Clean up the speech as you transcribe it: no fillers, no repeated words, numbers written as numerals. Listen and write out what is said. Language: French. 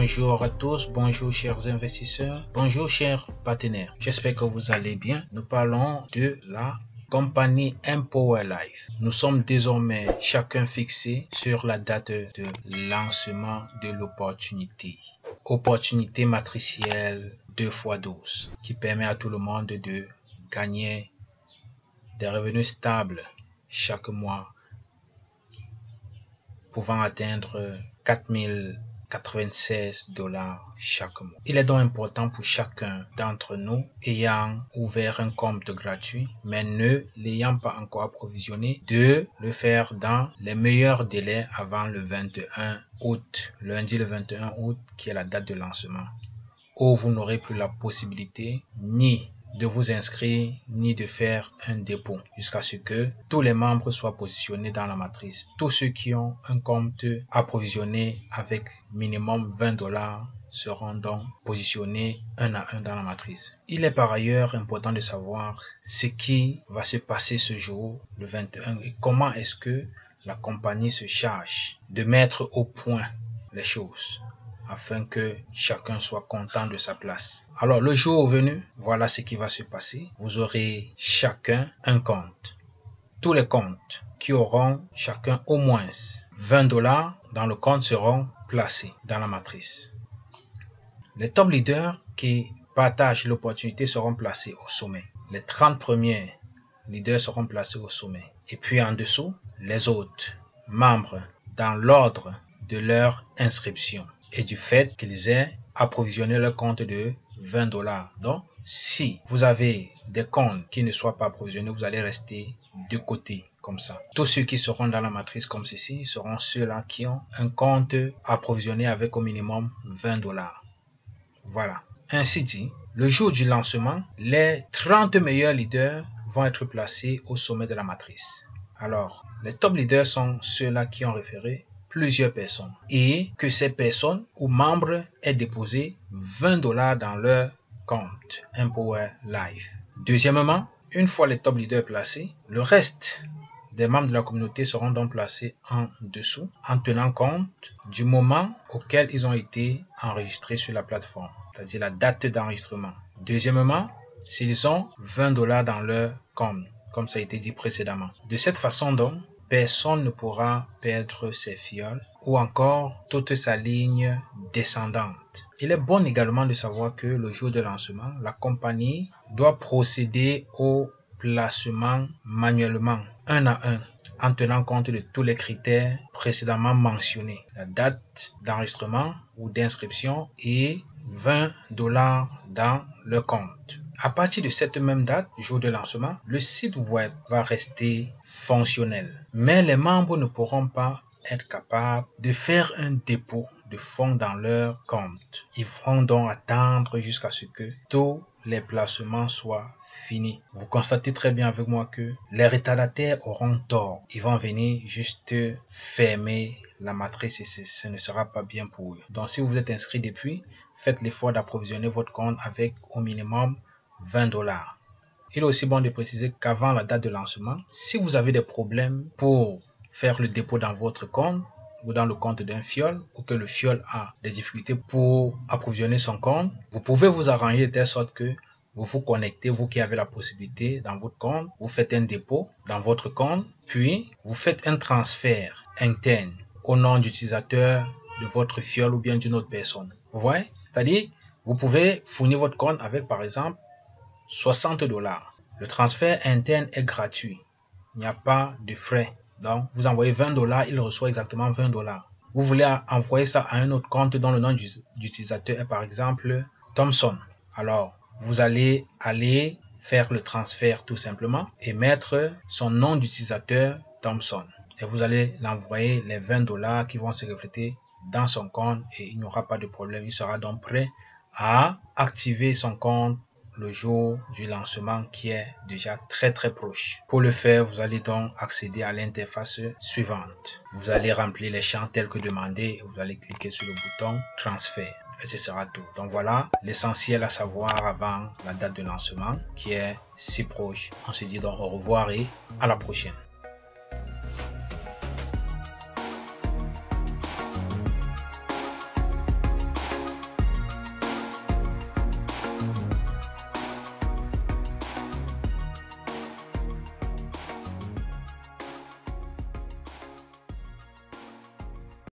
Bonjour à tous, bonjour chers investisseurs, bonjour chers partenaires. J'espère que vous allez bien. Nous parlons de la compagnie Empower Life. Nous sommes désormais chacun fixé sur la date de lancement de l'opportunité. Opportunité matricielle 2x12 qui permet à tout le monde de gagner des revenus stables chaque mois, pouvant atteindre 4096 $ chaque mois. Il est donc important pour chacun d'entre nous ayant ouvert un compte gratuit, mais ne l'ayant pas encore approvisionné, de le faire dans les meilleurs délais avant le 21 août, lundi le 21 août, qui est la date de lancement, où vous n'aurez plus la possibilité ni de vous inscrire ni de faire un dépôt jusqu'à ce que tous les membres soient positionnés dans la matrice. Tous ceux qui ont un compte approvisionné avec minimum 20 $ seront donc positionnés un à un dans la matrice. Il est par ailleurs important de savoir ce qui va se passer ce jour, le 21, et comment est-ce que la compagnie se charge de mettre au point les choses, afin que chacun soit content de sa place. Alors, le jour venu, voilà ce qui va se passer. Vous aurez chacun un compte. Tous les comptes qui auront chacun au moins 20 $ dans le compte seront placés dans la matrice. Les top leaders qui partagent l'opportunité seront placés au sommet. Les 30 premiers leaders seront placés au sommet. Et puis en dessous, les autres membres dans l'ordre de leur inscription et du fait qu'ils aient approvisionné leur compte de 20 $. Donc, si vous avez des comptes qui ne soient pas approvisionnés, vous allez rester de côté comme ça. Tous ceux qui seront dans la matrice comme ceci seront ceux-là qui ont un compte approvisionné avec au minimum 20 $. Voilà. Ainsi dit, le jour du lancement, les 30 meilleurs leaders vont être placés au sommet de la matrice. Alors, les top leaders sont ceux-là qui ont référé plusieurs personnes et que ces personnes ou membres aient déposé 20 $ dans leur compte Empower Life. Deuxièmement, une fois les top leaders placés, le reste des membres de la communauté seront donc placés en dessous en tenant compte du moment auquel ils ont été enregistrés sur la plateforme, c'est-à-dire la date d'enregistrement. Deuxièmement, s'ils ont 20 $ dans leur compte, comme ça a été dit précédemment. De cette façon donc, personne ne pourra perdre ses fioles ou encore toute sa ligne descendante. Il est bon également de savoir que le jour de lancement, la compagnie doit procéder au placement manuellement, un à un, en tenant compte de tous les critères précédemment mentionnés. La date d'enregistrement ou d'inscription et 20 $ dans le compte. À partir de cette même date, jour de lancement, le site web va rester fonctionnel. Mais les membres ne pourront pas être capables de faire un dépôt de fonds dans leur compte. Ils vont donc attendre jusqu'à ce que tous les placements soient finis. Vous constatez très bien avec moi que les retardataires auront tort. Ils vont venir juste fermer la matrice et ce ne sera pas bien pour eux. Donc si vous êtes inscrit depuis, faites l'effort d'approvisionner votre compte avec au minimum 20 $. Il est aussi bon de préciser qu'avant la date de lancement, si vous avez des problèmes pour faire le dépôt dans votre compte ou dans le compte d'un fiole, ou que le fiole a des difficultés pour approvisionner son compte, vous pouvez vous arranger de telle sorte que vous vous connectez, vous qui avez la possibilité dans votre compte, vous faites un dépôt dans votre compte, puis vous faites un transfert interne au nom d'utilisateur de votre fiole ou bien d'une autre personne. Vous voyez? C'est-à-dire, vous pouvez fournir votre compte avec par exemple 60 $. Le transfert interne est gratuit. Il n'y a pas de frais. Donc, vous envoyez 20 $, il reçoit exactement 20 $. Vous voulez envoyer ça à un autre compte dont le nom d'utilisateur est par exemple Thomson. Alors, vous allez aller faire le transfert tout simplement et mettre son nom d'utilisateur Thomson. Et vous allez l'envoyer les 20 $ qui vont se refléter dans son compte et il n'y aura pas de problème. Il sera donc prêt à activer son compte le jour du lancement qui est déjà très proche. Pour le faire, vous allez donc accéder à l'interface suivante. Vous allez remplir les champs tels que demandé et vous allez cliquer sur le bouton transfert. Et ce sera tout. Donc voilà l'essentiel à savoir avant la date de lancement qui est si proche. On se dit donc au revoir et à la prochaine.